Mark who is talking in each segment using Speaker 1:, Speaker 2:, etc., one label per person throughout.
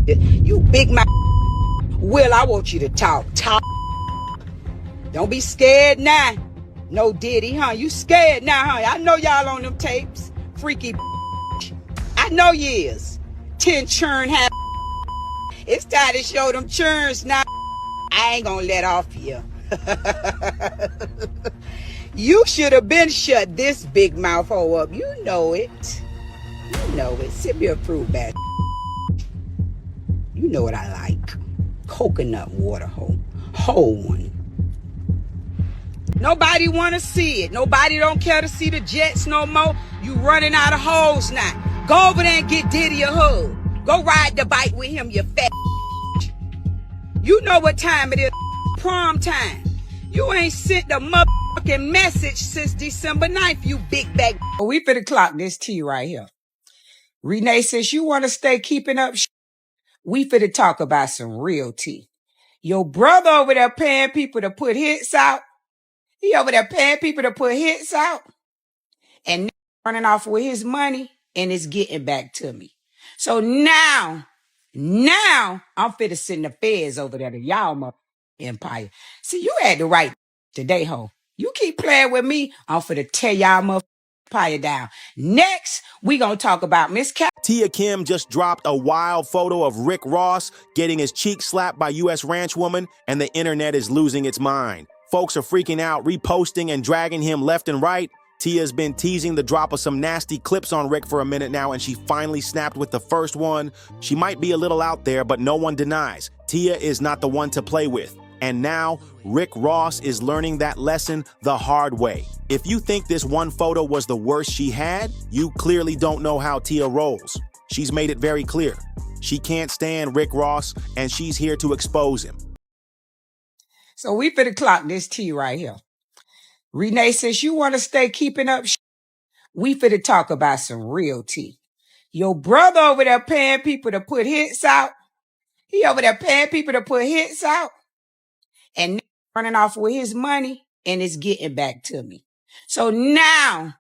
Speaker 1: You big mouth. Will, I want you to talk. Don't be scared now. No Diddy, huh? You scared now, huh? I know y'all on them tapes. Freaky. I know you is. 10 churn have. It's time to show them churns now. I ain't gonna let off you. You should have been shut this big mouth hole up. You know it. You know it. Sip your fruit bat. You know what I like. Coconut water hole. Whole one. Nobody want to see it. Nobody don't care to see the Jets no more. You running out of holes now. Go over there and get Diddy a hug. Go ride the bike with him, you fat. You know what time it is. Prom time. You ain't sent the motherfucking message since December 9th, you big bag. We finna clock this tea right here. Renee says you want to stay keeping up. We finna talk about some real tea. Your brother over there paying people to put hits out. He over there paying people to put hits out and running off with his money and it's getting back to me. So now I'm finna send the feds over there to y'all mother empire. See, you had the right today, ho. You keep playing with me, I'm finna tear y'all mother empire down. Next, we gonna talk about Miss Cat.
Speaker 2: Tia Kemp just dropped a wild photo of Rick Ross getting his cheek slapped by U.S. ranch woman, and the internet is losing its mind. Folks are freaking out, reposting and dragging him left and right. Tia's been teasing the drop of some nasty clips on Rick for a minute now, and she finally snapped with the first one. She might be a little out there, but no one denies. Tia is not the one to play with. And now, Rick Ross is learning that lesson the hard way. If you think this one photo was the worst she had, you clearly don't know how Tia rolls. She's made it very clear. She can't stand Rick Ross, and she's here to expose him.
Speaker 1: So we finna clock this tea right here. Renee says you want to stay keeping up. We finna talk about some real tea. Your brother over there paying people to put hits out. He over there paying people to put hits out and running off with his money and it's getting back to me. So now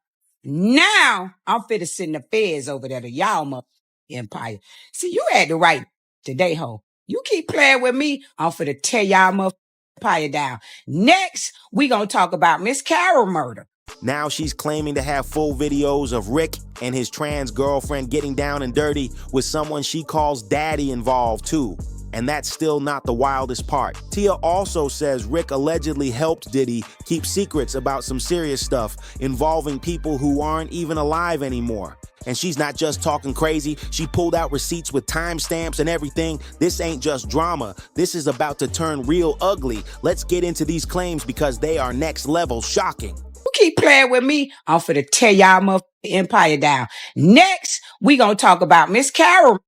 Speaker 1: I'm finna send the feds over there to y'all mother empire. See, you had the right today, ho. You keep playing with me, I'm finna tear y'all mother empire down. Next, we gonna talk about Miss Carol murder.
Speaker 2: Now she's claiming to have full videos of Rick and his trans girlfriend getting down and dirty with someone she calls daddy involved too. And that's still not the wildest part. Tia also says Rick allegedly helped Diddy keep secrets about some serious stuff involving people who aren't even alive anymore. And she's not just talking crazy, she pulled out receipts with timestamps and everything. This ain't just drama, this is about to turn real ugly. Let's get into these claims because they are next level shocking.
Speaker 1: You keep playing with me, I'm finna tear y'all mother empire down. Next, we gonna talk about Miss Carol.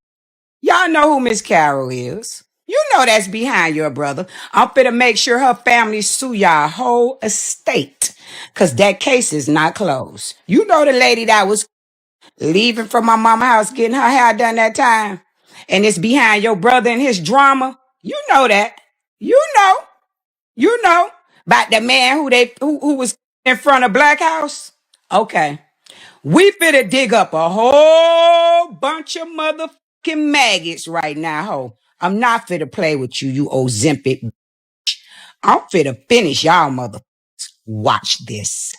Speaker 1: Y'all know who Miss Carol is. You know that's behind your brother. I'm finna make sure her family sue y'all whole estate. Cause that case is not closed. You know the lady that was leaving from my mama's house getting her hair done that time. And it's behind your brother and his drama. You know that. You know. About the man who was in front of Black House. Okay. We finna dig up a whole bunch of motherfucking maggots right now, ho. I'm not finna play with you, you Ozempic. I'm finna finish y'all motherfuckers. Watch this.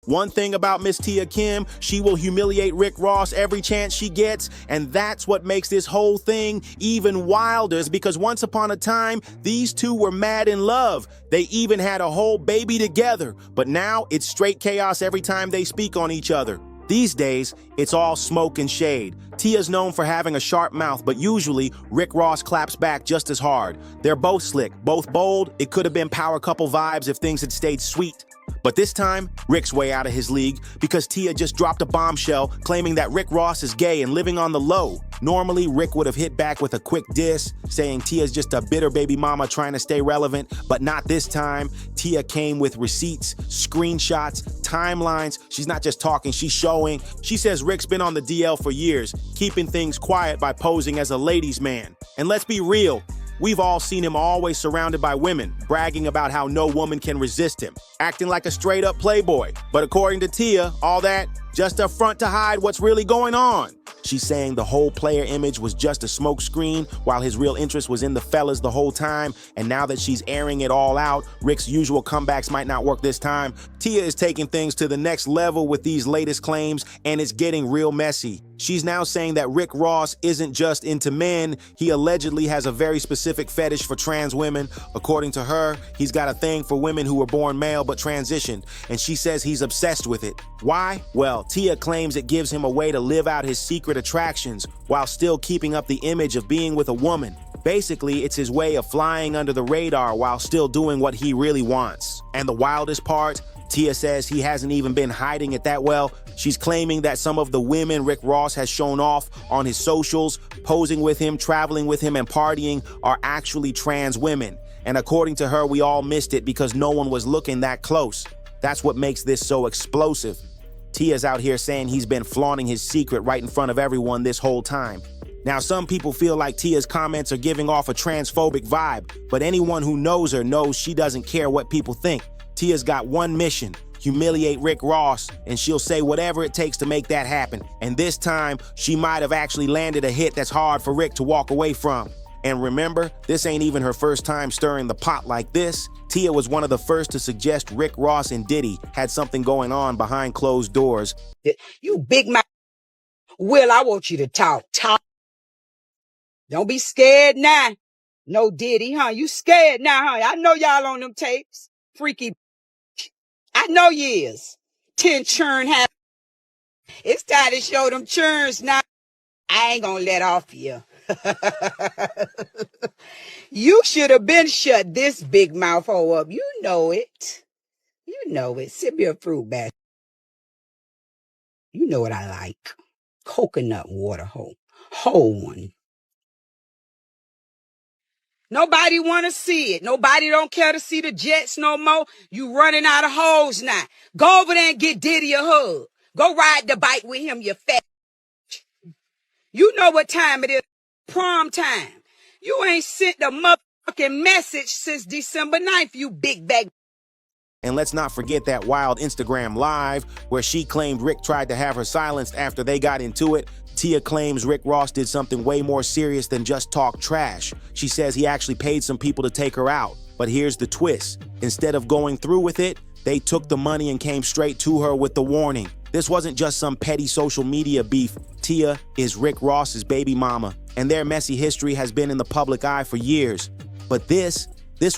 Speaker 2: One thing about Miss Tia Kemp, she will humiliate Rick Ross every chance she gets, and that's what makes this whole thing even wilder, because once upon a time, these two were mad in love. They even had a whole baby together, but now it's straight chaos every time they speak on each other. These days, it's all smoke and shade. Tia's known for having a sharp mouth, but usually Rick Ross claps back just as hard. They're both slick, both bold. It could have been power couple vibes if things had stayed sweet. But this time, Rick's way out of his league because Tia just dropped a bombshell claiming that Rick Ross is gay and living on the low. Normally, Rick would have hit back with a quick diss, saying Tia's just a bitter baby mama trying to stay relevant, but not this time. Tia came with receipts, screenshots, timelines. She's not just talking, she's showing. She says Rick's been on the DL for years, keeping things quiet by posing as a ladies' man. And let's be real, we've all seen him always surrounded by women, bragging about how no woman can resist him, acting like a straight-up playboy. But according to Tia, all that, just a front to hide what's really going on. She's saying the whole player image was just a smoke screen while his real interest was in the fellas the whole time, and now that she's airing it all out, Rick's usual comebacks might not work this time. Tia is taking things to the next level with these latest claims, and it's getting real messy. She's now saying that Rick Ross isn't just into men, he allegedly has a very specific fetish for trans women. According to her, he's got a thing for women who were born male but transitioned, and she says he's obsessed with it. Why? Well, Tia claims it gives him a way to live out his secret attractions while still keeping up the image of being with a woman. Basically, it's his way of flying under the radar while still doing what he really wants. And the wildest part, Tia says he hasn't even been hiding it that well. She's claiming that some of the women Rick Ross has shown off on his socials, posing with him, traveling with him, and partying, are actually trans women. And according to her, we all missed it because no one was looking that close. That's what makes this so explosive. Tia's out here saying he's been flaunting his secret right in front of everyone this whole time. Now, some people feel like Tia's comments are giving off a transphobic vibe, but anyone who knows her knows she doesn't care what people think. Tia's got one mission: humiliate Rick Ross, and she'll say whatever it takes to make that happen. And this time, she might have actually landed a hit that's hard for Rick to walk away from. And remember, this ain't even her first time stirring the pot like this. Tia was one of the first to suggest Rick Ross and Diddy had something going on behind closed doors.
Speaker 1: You big mouth. Will, I want you to talk. Don't be scared now. No Diddy, huh? You scared now, huh? I know y'all on them tapes. Freaky. I know you is. 10 churn have. It's time to show them churns now. I ain't gonna let off you. You should have been shut this big mouth hole up. You know it. You know it. Sip your fruit basket. You know what I like. Coconut water hole. Whole one. Nobody want to see it. Nobody don't care to see the Jets no more. You running out of hoes now. Go over there and get Diddy a hug. Go ride the bike with him, you fat. You know what time it is. Prom time. You ain't sent a motherfucking message since December 9th, you big bag.
Speaker 2: And let's not forget that wild Instagram live where she claimed Rick tried to have her silenced after they got into it. Tia claims Rick Ross did something way more serious than just talk trash. She says he actually paid some people to take her out. But here's the twist. Instead of going through with it, they took the money and came straight to her with the warning. This wasn't just some petty social media beef. Tia is Rick Ross's baby mama, and their messy history has been in the public eye for years. But this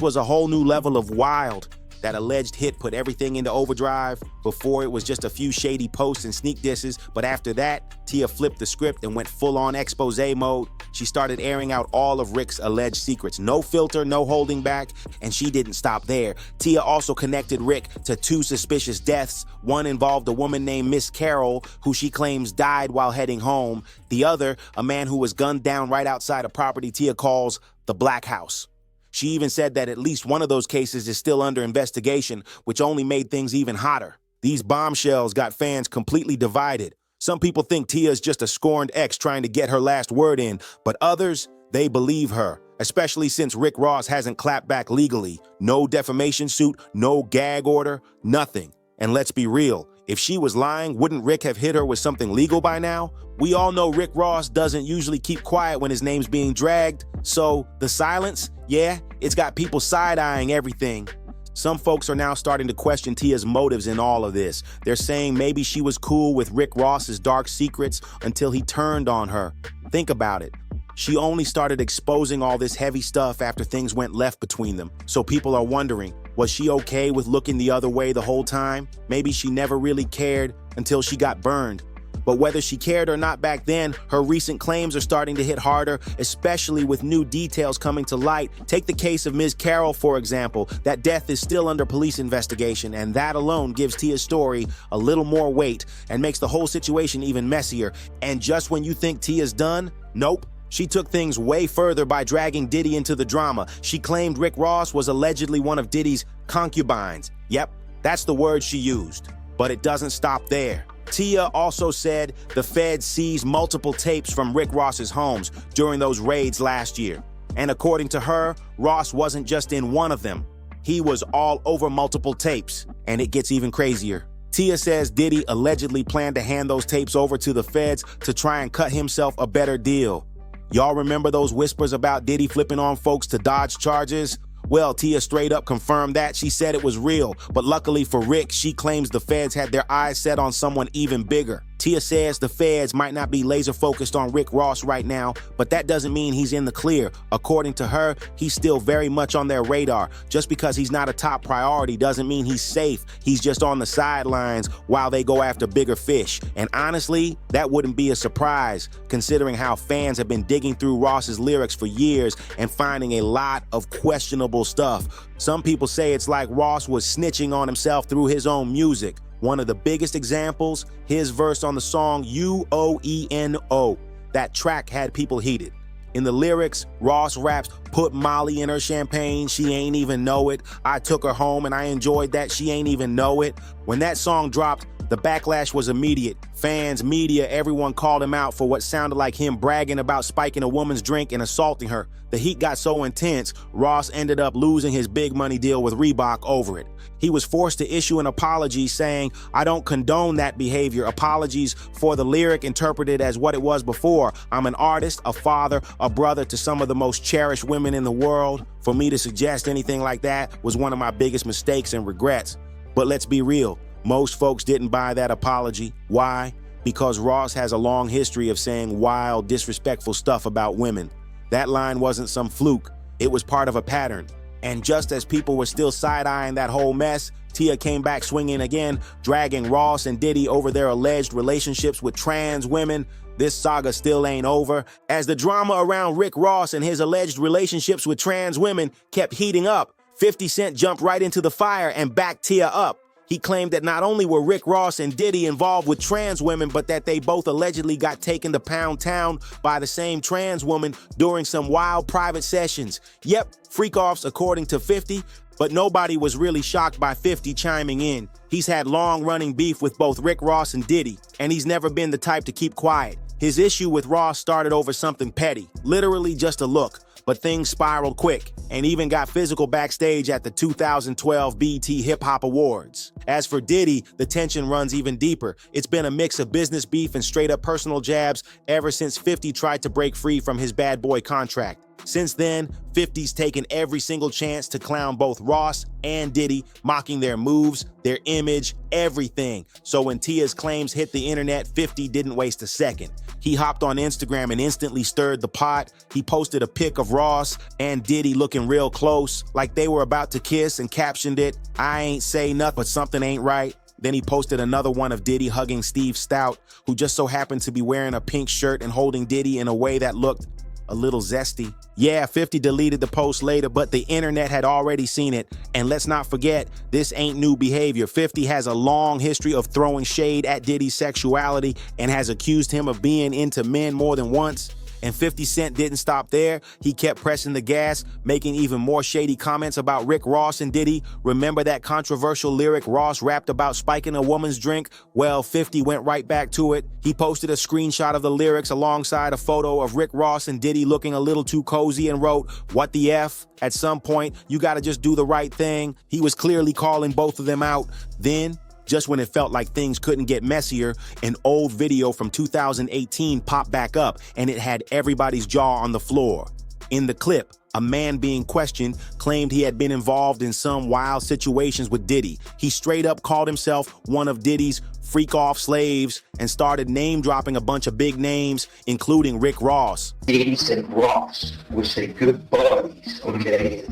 Speaker 2: was a whole new level of wild. That alleged hit put everything into overdrive. Before, it was just a few shady posts and sneak disses, but after that, Tia flipped the script and went full-on expose mode. She started airing out all of Rick's alleged secrets. No filter, no holding back, and she didn't stop there. Tia also connected Rick to 2 suspicious deaths. One involved a woman named Miss Carol, who she claims died while heading home. The other, a man who was gunned down right outside a property Tia calls the Black House. She even said that at least one of those cases is still under investigation, which only made things even hotter. These bombshells got fans completely divided. Some people think Tia's just a scorned ex trying to get her last word in, but others, they believe her, especially since Rick Ross hasn't clapped back legally. No defamation suit, no gag order, nothing. And let's be real, if she was lying, wouldn't Rick have hit her with something legal by now? We all know Rick Ross doesn't usually keep quiet when his name's being dragged, so the silence, yeah, it's got people side-eyeing everything. Some folks are now starting to question Tia's motives in all of this. They're saying maybe she was cool with Rick Ross's dark secrets until he turned on her. Think about it. She only started exposing all this heavy stuff after things went left between them. So people are wondering, was she okay with looking the other way the whole time? Maybe she never really cared until she got burned. But whether she cared or not back then, her recent claims are starting to hit harder, especially with new details coming to light. Take the case of Ms. Carroll, for example. That death is still under police investigation, and that alone gives Tia's story a little more weight and makes the whole situation even messier. And just when you think Tia's done, nope. She took things way further by dragging Diddy into the drama. She claimed Rick Ross was allegedly one of Diddy's concubines. Yep, that's the word she used. But it doesn't stop there. Tia also said the feds seized multiple tapes from Rick Ross's homes during those raids last year. And according to her, Ross wasn't just in one of them. He was all over multiple tapes. And it gets even crazier. Tia says Diddy allegedly planned to hand those tapes over to the feds to try and cut himself a better deal. Y'all remember those whispers about Diddy flipping on folks to dodge charges? Well, Tia straight up confirmed that. She said it was real, but luckily for Rick, she claims the feds had their eyes set on someone even bigger. Tia says the feds might not be laser focused on Rick Ross right now, but that doesn't mean he's in the clear. According to her, he's still very much on their radar. Just because he's not a top priority doesn't mean he's safe. He's just on the sidelines while they go after bigger fish. And honestly, that wouldn't be a surprise, considering how fans have been digging through Ross's lyrics for years and finding a lot of questionable stuff. Some people say it's like Ross was snitching on himself through his own music. One of the biggest examples, his verse on the song UOENO. That track had people heated. In the lyrics, Ross raps, "Put Molly in her champagne, she ain't even know it. I took her home and I enjoyed that, she ain't even know it." When that song dropped, the backlash was immediate. Fans, media, everyone called him out for what sounded like him bragging about spiking a woman's drink and assaulting her. The heat got so intense, Ross ended up losing his big money deal with Reebok over it. He was forced to issue an apology saying, "I don't condone that behavior. Apologies for the lyric interpreted as what it was before. I'm an artist, a father, a brother to some of the most cherished women in the world. For me to suggest anything like that was one of my biggest mistakes and regrets." But let's be real. Most folks didn't buy that apology. Why? Because Ross has a long history of saying wild, disrespectful stuff about women. That line wasn't some fluke. It was part of a pattern. And just as people were still side-eyeing that whole mess, Tia came back swinging again, dragging Ross and Diddy over their alleged relationships with trans women. This saga still ain't over, as the drama around Rick Ross and his alleged relationships with trans women kept heating up. 50 Cent jumped right into the fire and backed Tia up. He claimed that not only were Rick Ross and Diddy involved with trans women, but that they both allegedly got taken to Pound Town by the same trans woman during some wild private sessions. Yep, freak-offs according to 50, but nobody was really shocked by 50 chiming in. He's had long-running beef with both Rick Ross and Diddy, and he's never been the type to keep quiet. His issue with Ross started over something petty, literally just a look. But things spiraled quick and even got physical backstage at the 2012 BET Hip Hop Awards. As for Diddy, the tension runs even deeper. It's been a mix of business beef and straight up personal jabs ever since 50 tried to break free from his bad boy contract. Since then, 50's taken every single chance to clown both Ross and Diddy, mocking their moves, their image, everything. So when Tia's claims hit the internet, 50 didn't waste a second. He hopped on Instagram and instantly stirred the pot. He posted a pic of Ross and Diddy looking real close, like they were about to kiss, and captioned it, "I ain't say nothing, but something ain't right." Then he posted another one of Diddy hugging Steve Stout, who just so happened to be wearing a pink shirt and holding Diddy in a way that looked a little zesty. Yeah, 50 deleted the post later, but the internet had already seen it. And let's not forget, this ain't new behavior. 50 has a long history of throwing shade at Diddy's sexuality and has accused him of being into men more than once. And 50 Cent didn't stop there. He kept pressing the gas, making even more shady comments about Rick Ross and Diddy. Remember that controversial lyric Ross rapped about spiking a woman's drink? Well, 50 went right back to it. He posted a screenshot of the lyrics alongside a photo of Rick Ross and Diddy looking a little too cozy and wrote, "What the F? At some point, you gotta just do the right thing." He was clearly calling both of them out. Then, just when it felt like things couldn't get messier, an old video from 2018 popped back up, and it had everybody's jaw on the floor. In the clip, a man being questioned claimed he had been involved in some wild situations with Diddy. He straight up called himself one of Diddy's freak-off slaves and started name-dropping a bunch of big names, including Rick Ross.
Speaker 3: Diddy and Ross, which are good buddies, okay?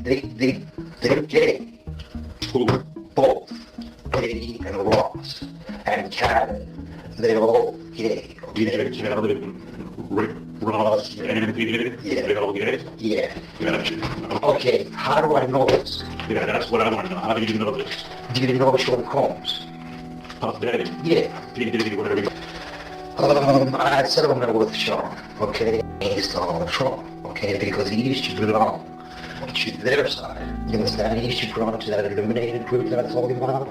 Speaker 3: They're gay. Both. Diddy and Ross and Kevin, they're all gay.
Speaker 4: Yeah, Kevin, Rick Ross, and Diddy, they're all gay?
Speaker 3: Yeah.
Speaker 4: Gotcha.
Speaker 3: Okay, how do I know this?
Speaker 4: Yeah, that's what I want to know. How do you know this?
Speaker 3: Do you know Sean Combs?
Speaker 4: Puff Daddy?
Speaker 3: Yeah.
Speaker 4: Diddy, whatever you...
Speaker 3: I settlement with Sean, okay? He's Donald Trump, okay? Because he used to belong to their side. You understand? He used to belong to that eliminated group that I told you about,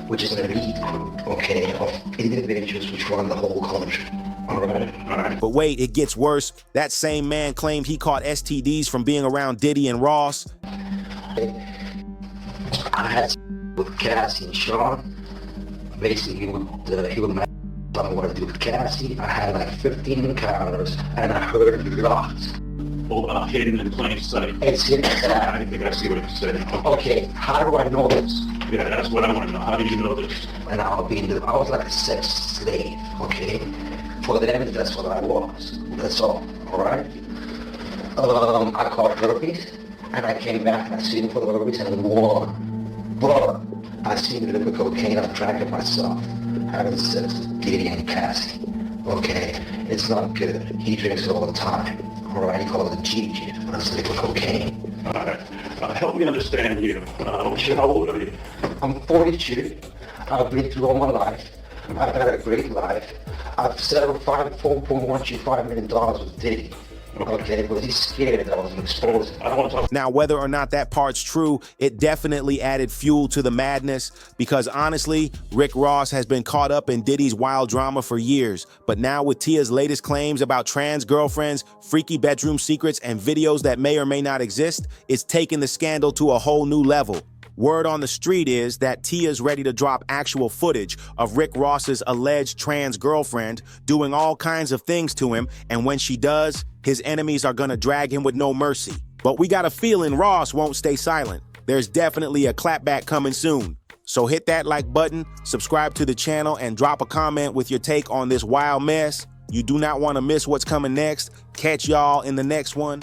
Speaker 3: which is an elite group, okay, of individuals which run the whole country. All right.
Speaker 2: But wait, it gets worse. That same man claimed he caught STDs from being around Diddy and Ross.
Speaker 3: I had with Cassie and Sean, Basically, he would tell me what to do with Cassie. I had like 15 encounters, and I heard lots.
Speaker 4: Well, hidden in plain sight.
Speaker 3: It's hidden in plain sight.
Speaker 4: I think I see what you're saying.
Speaker 3: Okay, how do I know this?
Speaker 4: Yeah, that's what I want to know. How do you know this?
Speaker 3: And I was like a sex slave, okay? For them, that's what I was. That's all right? I called herpes, and I came back and I seen for the herpes and won. But I seen it with cocaine, I'm tracking myself, having sex with Diddy and Cassie, okay? It's not good. He drinks it all the time, all right? He calls it Gigi, but it's liquid cocaine.
Speaker 4: All right. Help me understand you. How old are you?
Speaker 3: I'm 42. I've been through all my life. I've had a great life. I've settled $4.15 million with Diddy. Okay, but he's scared that I was exposed. I don't want to talk.
Speaker 2: Now, whether or not that part's true, it definitely added fuel to the madness because honestly, Rick Ross has been caught up in Diddy's wild drama for years. But now with Tia's latest claims about trans girlfriends, freaky bedroom secrets, and videos that may or may not exist, it's taken the scandal to a whole new level. Word on the street is that Tia's ready to drop actual footage of Rick Ross's alleged trans girlfriend doing all kinds of things to him, and when she does, his enemies are gonna drag him with no mercy. But we got a feeling Ross won't stay silent. There's definitely a clapback coming soon. So hit that like button, subscribe to the channel, and drop a comment with your take on this wild mess. You do not want to miss what's coming next. Catch y'all in the next one.